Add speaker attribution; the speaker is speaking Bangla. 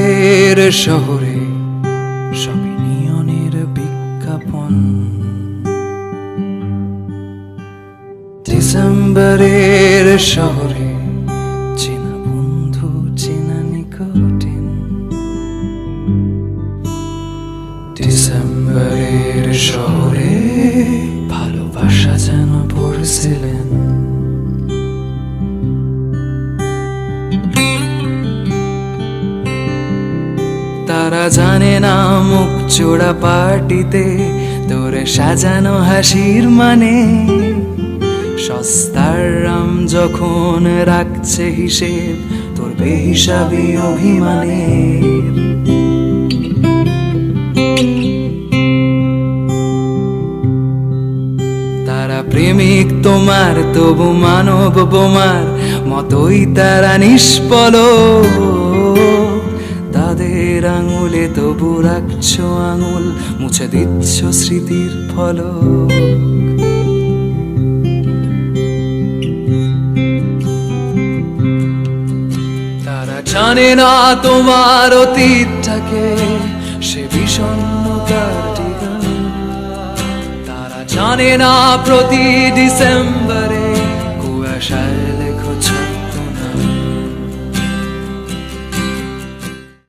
Speaker 1: ডিসেম্বরের শহরে সবই নিয়নের বিজ্ঞাপন। ডিসেম্বরের শহরে চেনা বন্ধু চেনা নিকটিন। ডিসেম্বরের শহরে ভালোবাসা যেন পড়ছিলেন। তারা জানে না মুখ চোরা পার্টিতে তোরে সাজানো হাসির মানে। সস্তার রাম যখন রাখছে হিসেব তোর বেহিসাবি অভিমানে। তারা প্রেমিক তোমার তবু মানব বোমার মতোই তারা নিষ্পলক। তাদের আঙুলে তবু রাখছো আঙুল মুছে দিচ্ছ স্মৃতির ফলক। তারা জানে না তোমার অতীতটাকে সে বিষণ্ণতার ঠিকানা। তারা জানে না প্রতি ডিসেম্বরে কুয়াশায়